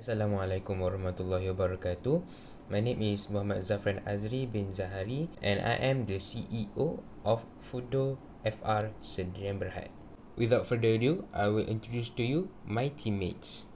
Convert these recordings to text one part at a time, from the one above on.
Assalamualaikum warahmatullahi wabarakatuh. My name is Muhammad Zafran Azri bin Zahari and I am the CEO of Fooddo FR Sdn Berhad. Without further ado, I will introduce to you my teammates.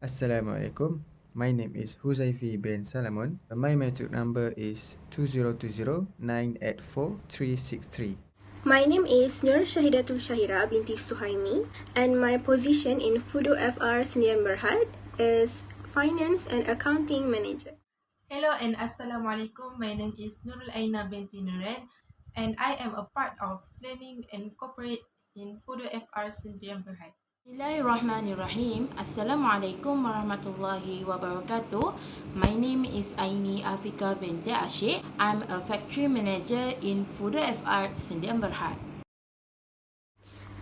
Assalamualaikum. My name is Huzaifi bin Salamon. My metric number is 2020-984-363. My name is Nur Shahidatul Shahira binti Suhaimi and my position in Fooddo FR Sdn Berhad is Finance and Accounting Manager. Hello and Assalamualaikum. My name is Nurul Aina binti Nuren and I am a part of planning and corporate in Fooddo FR Sdn Berhad. Bismillahirrahmanirrahim. Assalamualaikum warahmatullahi wabarakatuh. My name is Aini Afika binti Ashik. I'm a factory manager in Fooddo FR Sdn Berhad.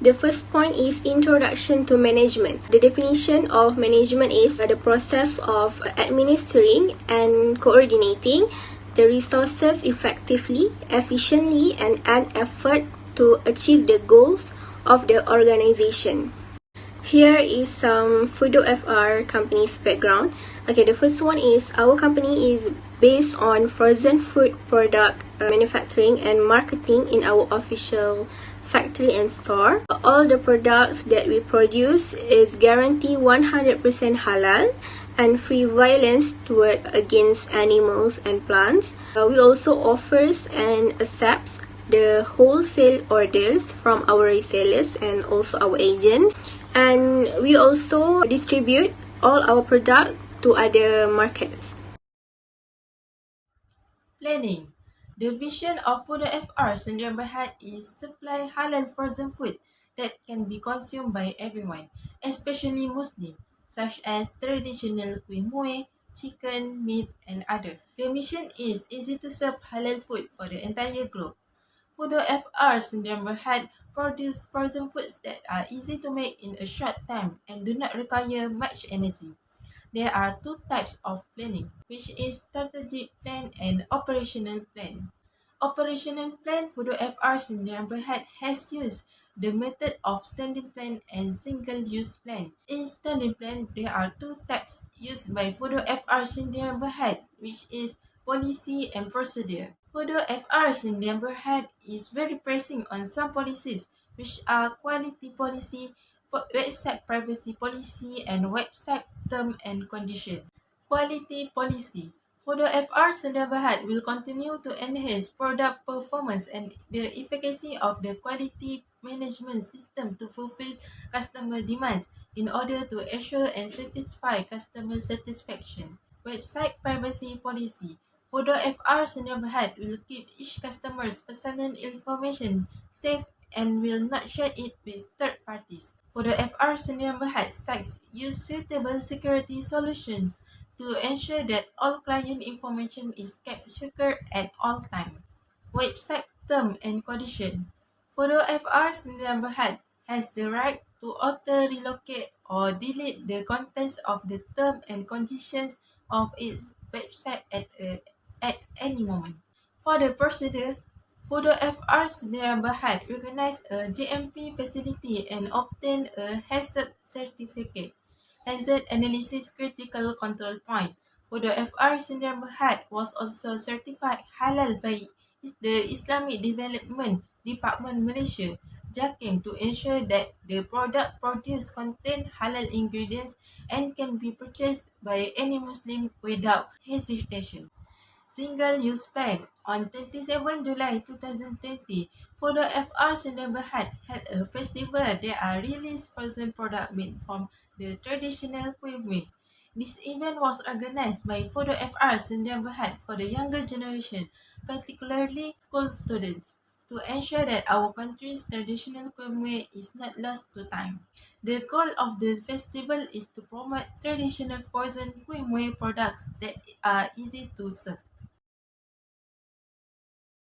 The first point is introduction to management. The definition of management is the process of administering and coordinating the resources effectively, efficiently, and an effort to achieve the goals of the organization. Here is some Fooddo FR company's background. Okay, the first one is our company is based on frozen food product manufacturing and marketing in our official factory and store. All the products that we produce is guaranteed 100% halal and free violence toward against animals and plants. We also offers and accepts the wholesale orders from our resellers and also our agents. And we also distribute all our product to other markets. Planning. The vision of Fooddo FR Sdn Berhad is supply halal frozen food that can be consumed by everyone, especially Muslim, such as traditional kuih muih, chicken, meat, and other. The mission is easy to serve halal food for the entire globe. Fooddo FR Sdn Berhad produce frozen foods that are easy to make in a short time and do not require much energy. There are two types of planning, which is strategic plan and operational plan. Operational plan Fooddo FR Sdn Berhad has used the method of standing plan and single-use plan. In standing plan, there are two types used by Fooddo FR Sdn Berhad, which is policy and procedure. Fooddo FR Sdn Berhad is very pressing on some policies, which are quality policy, website privacy policy, and website term and condition. Quality policy. Fooddo FR Sdn Berhad will continue to enhance product performance and the efficacy of the quality management system to fulfill customer demands in order to ensure and satisfy customer satisfaction. Website privacy policy. Fooddo FR Sdn Berhad will keep each customer's personal information safe and will not share it with third parties. Fooddo FR Sdn Berhad sites use suitable security solutions to ensure that all client information is kept secure at all times. Website term and condition. Fooddo FR Sdn Berhad has the right to alter, relocate, or delete the contents of the term and conditions of its website at any moment. For the procedure, Fooddo FR Sdn Berhad recognized a GMP facility and obtained a hazard certificate. Hazard Analysis Critical Control Point. Fooddo FR Sdn Berhad was also certified halal by the Islamic Development Department Malaysia, JAKIM, to ensure that the product produced contain halal ingredients and can be purchased by any Muslim without hesitation. Single-use plan. On 27 July 2020, Fooddo FR Sdn Berhad had a festival that are released frozen product made from the traditional kuih muih. This event was organized by Fooddo FR Sdn Berhad for the younger generation, particularly school students, to ensure that our country's traditional kuih muih is not lost to time. The goal of the festival is to promote traditional frozen kuih muih products that are easy to serve.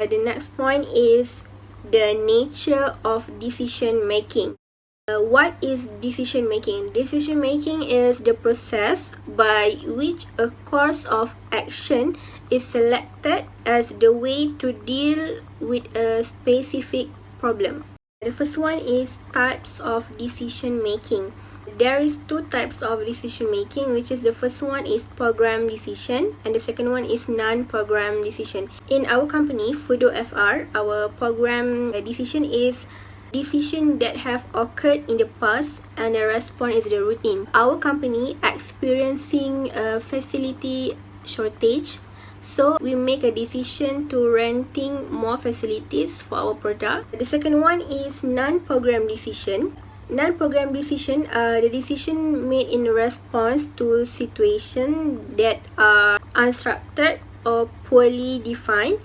The next point is the nature of decision making. What is decision making? Decision making is the process by which a course of action is selected as the way to deal with a specific problem. The first one is types of decision making. There is two types of decision making, which is the first one is program decision and the second one is non-program decision. In our company, Fooddo FR, our program decision is decision that have occurred in the past and the response is the routine. Our company experiencing a facility shortage, so we make a decision to renting more facilities for our product. The second one is non-program decision. Non-program decision are the decision made in response to situations that are unstructured or poorly defined.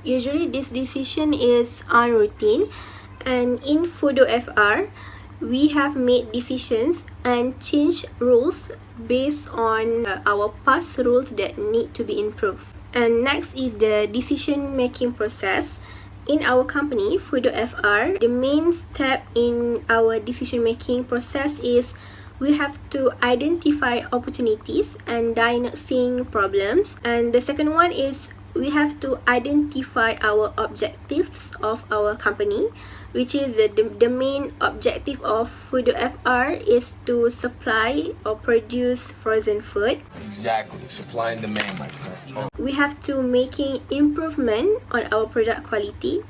Usually this decision is unroutine, and in Fooddo FR, we have made decisions and changed rules based on our past rules that need to be improved. And next is the decision making process. In our company, Fooddo FR, the main step in our decision making process is we have to identify opportunities and diagnosing problems. And the second one is we have to identify our objectives of our company, which is the main objective of Fooddo FR is to supply or produce frozen food. Exactly, supply and demand, my friend. We have to making improvement on our product quality,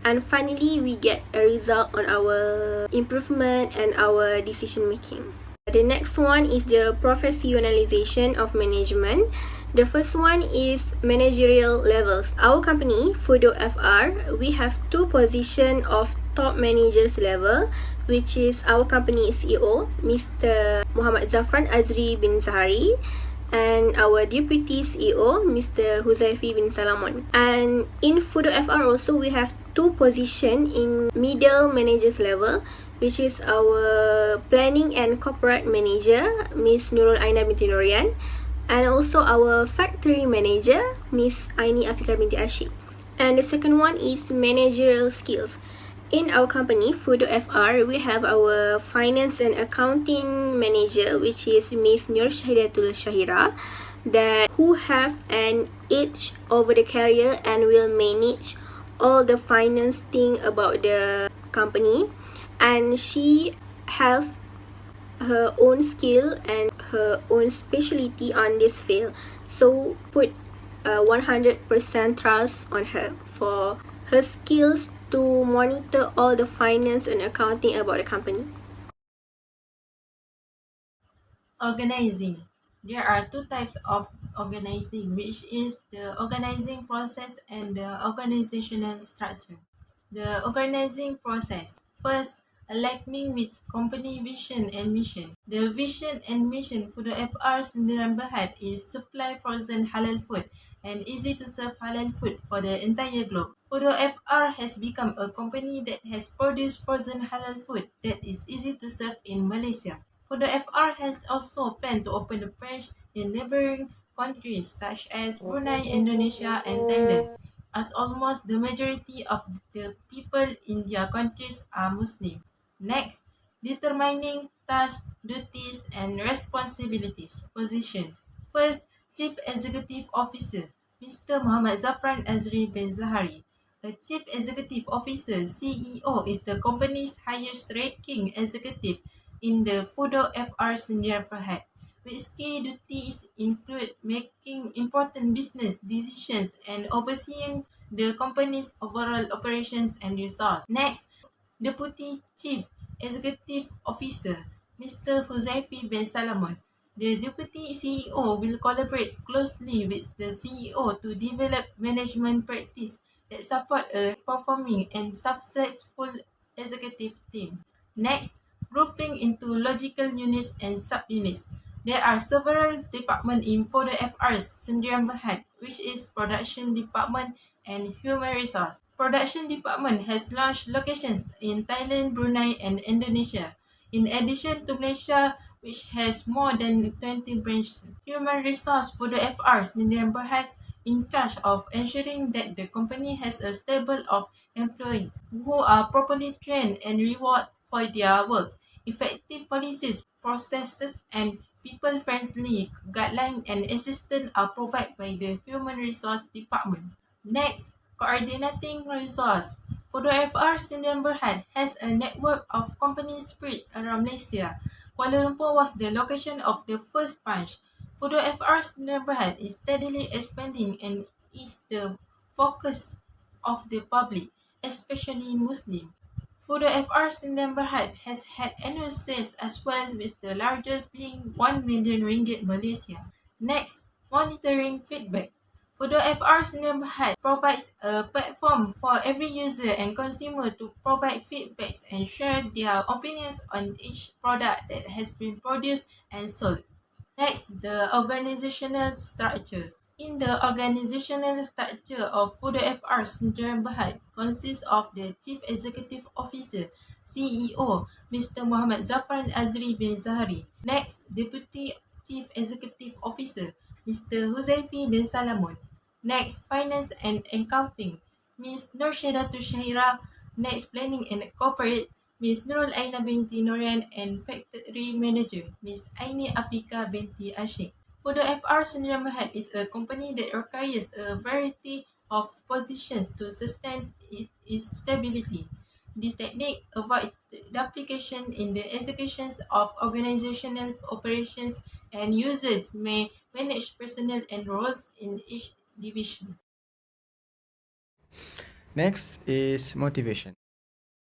and finally we get a result on our improvement and our decision making. The next one is the professionalization of management. The first one is managerial levels. Our company, Fooddo FR, we have two positions of top managers level, which is our company CEO, Mr. Mgt162 Azri bin Zahari, and our deputy CEO, Mr. Huzaifi bin Salamon. And in Fooddo FR also, we have two positions in middle managers level, which is our planning and corporate manager, Miss Nurul Aina binti Nurian, and also our factory manager, Miss Aini Afika binti Ashik. And the second one is managerial skills. In our company, Fooddo FR, we have our finance and accounting manager, which is Miss Nur Shahidatul Shahira, that who have an edge over the career and will manage all the finance thing about the company. And she have her own skill and her own specialty on this field. So put 100% trust on her for her skills to monitor all the finance and accounting about the company. Organizing. There are two types of organizing, which is the organizing process and the organizational structure. The organizing process. First, aligning with company vision and mission. The vision and mission for the FR Sendirian Berhad is supply frozen halal food and easy to serve halal food for the entire globe. Fooddo FR has become a company that has produced frozen halal food that is easy to serve in Malaysia. Fooddo FR has also planned to open a branch in neighboring countries such as Brunei, Indonesia, and Thailand, as almost the majority of the people in their countries are Muslim. Next, determining tasks, duties, and responsibilities. Position. First, Chief Executive Officer, Mr. Mgt162 Azri bin Zahari. A Chief Executive Officer, CEO, is the company's highest-ranking executive in the Fooddo FR Sendirian Berhad, which key duties include making important business decisions and overseeing the company's overall operations and resources. Next, Deputy Chief Executive Officer, Mr. Huzaifi bin Salamon. The Deputy CEO will collaborate closely with the CEO to develop management practice that support a performing and successful executive team. Next, grouping into logical units and subunits. There are several departments in Fooddo FR's Sendirian Berhad, which is Production Department and Human Resource. Production Department has launched locations in Thailand, Brunei, and Indonesia, in addition to Malaysia, which has more than 20 branches. Human Resource Fooddo FR Sendirian Berhad in charge of ensuring that the company has a stable of employees who are properly trained and rewarded for their work. Effective policies, processes, and people-friendly guidelines and assistance are provided by the Human Resource Department. Next, coordinating resource. Fooddo FR Sdn Bhd has a network of companies spread around Malaysia. Kuala Lumpur was the location of the first branch. Fooddo FR Sdn Bhd is steadily expanding and is the focus of the public, especially Muslim. Fooddo FR Sdn Bhd has had annual sales as well, with the largest being 1 million ringgit Malaysia. Next, monitoring feedback. Fooddo FR Sdn Bhd provides a platform for every user and consumer to provide feedbacks and share their opinions on each product that has been produced and sold. Next, the organizational structure. In the organizational structure of Fooddo FR Sdn Bhd consists of the Chief Executive Officer CEO Mr. Muhammad Zafran Azri bin Zahari. Next, Deputy Chief Executive Officer Mr. Huzaifi bin Salamun. Next, Finance and Accounting Ms. Nurshadatul Shahira. Next, Planning and Corporate Ms. Nurul Aina binti Nurian, and Factory Manager Ms. Aini Afika binti Ashik. Fooddo FR Sdn Bhd is a company that requires a variety of positions to sustain its stability. This technique avoids duplication in the executions of organizational operations, and users may manage personnel and roles in each division. Next is motivation.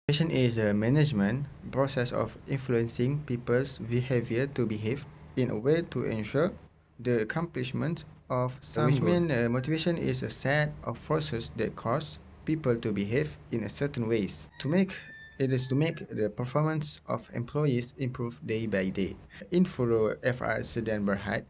Motivation is a management process of influencing people's behavior to behave in a way to ensure the accomplishment of some goal. Motivation is a set of forces that cause people to behave in a certain ways. To make the performance of employees improve day by day. In Fooddo FR Sdn Bhd,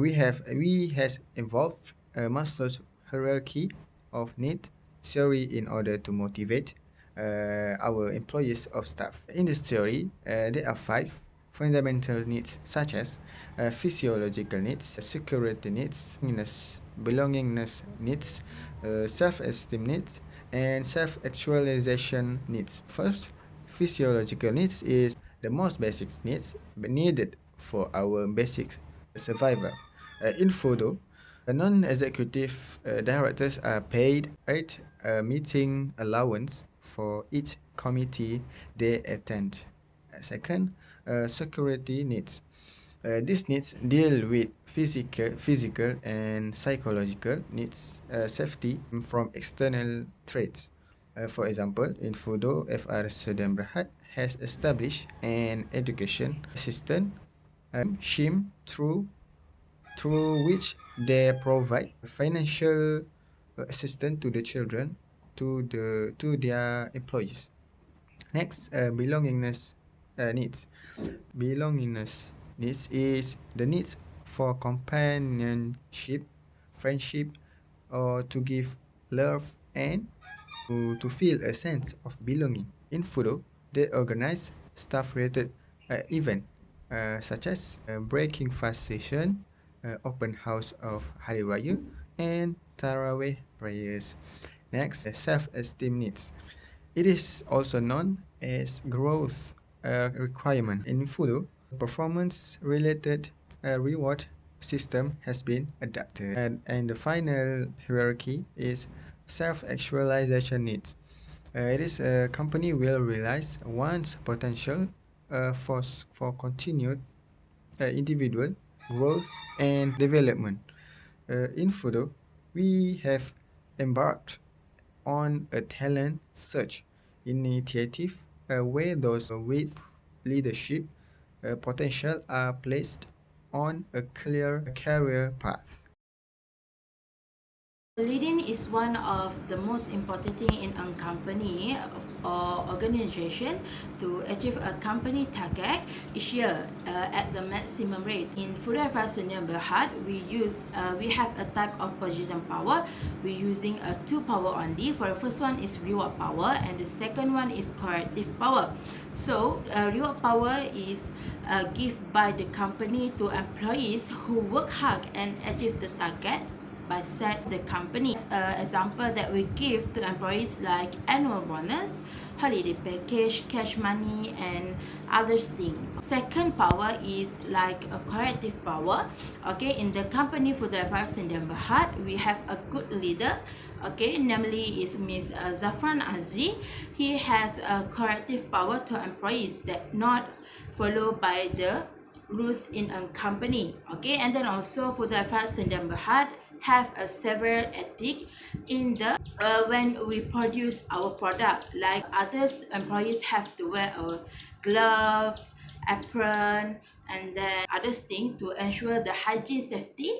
we has involved a Maslow's hierarchy of need theory in order to motivate our employees of staff. In this theory, there are 5 fundamental needs, such as physiological needs, security needs, belongingness needs, self-esteem needs, and self-actualization needs. First, physiological needs is the most basic needs needed for our basic survival. In Fooddo, non-executive directors are paid a meeting allowance for each committee they attend. Second, security needs. These needs deal with physical and psychological needs, safety from external threats. For example, in Fooddo, FR Sdn Bhd has established an education system, SHIM, through which they provide financial assistance to the children to their employees. Next, belongingness needs. Belongingness needs is the needs for companionship, friendship, or to give love and to feel a sense of belonging. In Fooddo, they organize staff-related events such as breaking fast session, open house of Hari Raya, and Taraweh prayers. Next, self-esteem needs. It is also known as growth requirement. In Fooddo, performance-related reward system has been adapted. And the final hierarchy is self-actualization needs. It is a company will realize one's potential for continued individual growth and development. In Fooddo, we have embarked on a talent search initiative where those with leadership potential are placed on a clear career path. Leading is one of the most important thing in a company or organization to achieve a company target each year at the maximum rate. In Fooddo FR Sdn Bhd, we have a type of position power. We're using a 2 power only. For the first one is reward power, and the second one is corrective power. So reward power is given by the company to employees who work hard and achieve the target. by set the company. Example that we give to employees like annual bonus, holiday package, cash money, and others things. Second power is like a corrective power. Okay, in the company Fooddo FR Sdn Bhd, we have a good leader. Okay, namely is Ms. Zafran Azri. He has a corrective power to employees that not followed by the rules in a company. Okay, and then also Fooddo FR Sdn Bhd have a several ethic in the when we produce our product. Like others employees have to wear a glove, apron, and then other things to ensure the hygiene safety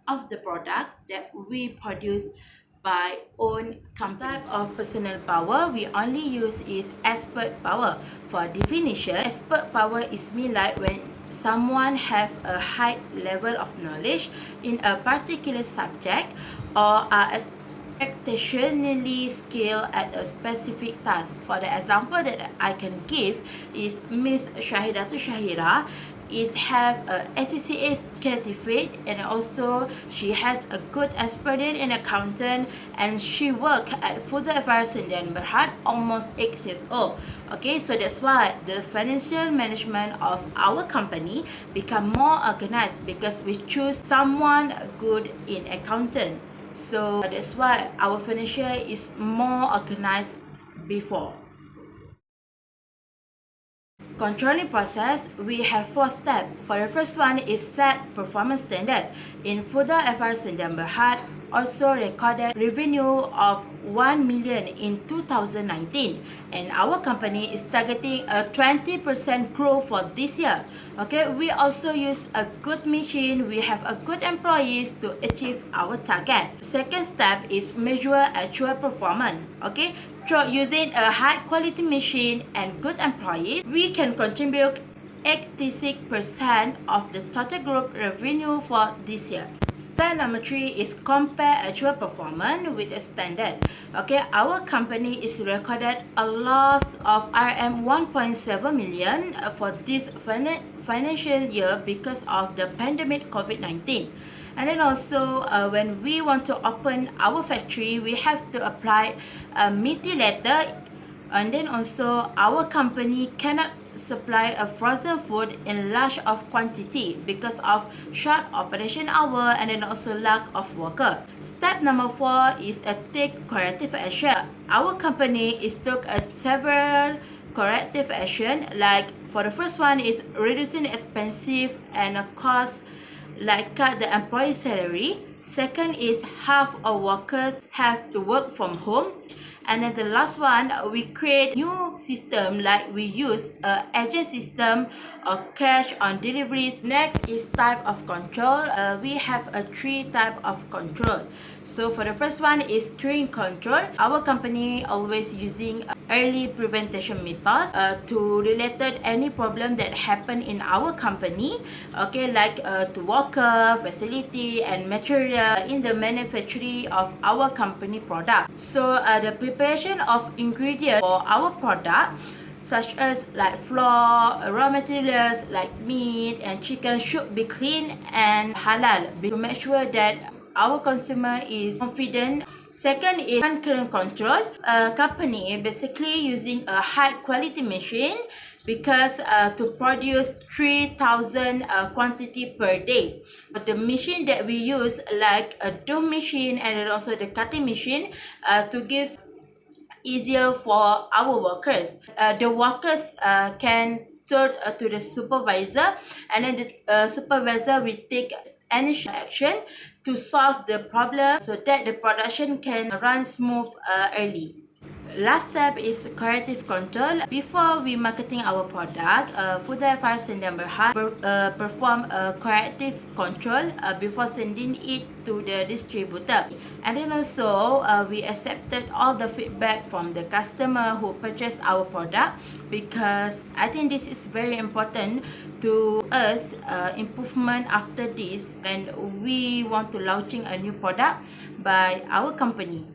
of the product that we produce by own company. Type of personal power we only use is expert power. For definition, expert power is mean like when someone have a high level of knowledge in a particular subject or are expectationally skilled at a specific task. For the example that I can give is Miss Shahidatul Shahira is have a ACCA certificate, and also she has a good experience in accountant, and she work at Fooddo FR Sdn Bhd almost 8 years old. Okay, so that's why the financial management of our company become more organized because we choose someone good in accountant. So that's why our financial is more organized before. Controlling process, we have 4 steps. For the first one is set performance standard. In Fooddo FR Sdn Bhd also recorded revenue of 1 million in 2019, and our company is targeting a 20% growth for this year. Okay, we also use a good machine, we have a good employees to achieve our target. Second step is measure actual performance. Okay, through using a high quality machine and good employees, we can contribute 86% of the total group revenue for this year. Step number 3 is compare actual performance with a standard. Okay, our company is recorded a loss of RM 1.7 million for this financial year because of the pandemic COVID-19. And then also when we want to open our factory, we have to apply a MITI letter, and then also our company cannot supply a frozen food in large of quantity because of short operation hour and then also lack of worker. Step number 4 is a take corrective action. Our company is took a several corrective action, like for the first one is reducing expensive and a cost, like cut the employee salary. Second is half of workers have to work from home. And then the last one, we create new system, like we use a agent system or cash on deliveries. Next is type of control. We have a 3 type of control. So for the first one is string control. Our company always using early prevention methods to related any problem that happen in our company. Okay, like to worker, facility, and material in the manufacturing of our company product. So the preparation of ingredients for our product, such as like flour, raw materials like meat and chicken, should be clean and halal to make sure that our consumer is confident. Second is concurrent control. Company basically using a high quality machine because to produce 3,000 quantity per day. But the machine that we use, like a dough machine and also the cutting machine, to give easier for our workers. The workers can turn to the supervisor, and then the supervisor will take any action to solve the problem so that the production can run smooth early. Last step is corrective control. Before we marketing our product, Fooddo FR Sdn Bhd perform a corrective control before sending it to the distributor. And then also we accepted all the feedback from the customer who purchased our product, because I think this is very important to us, improvement after this when we want to launching a new product by our company.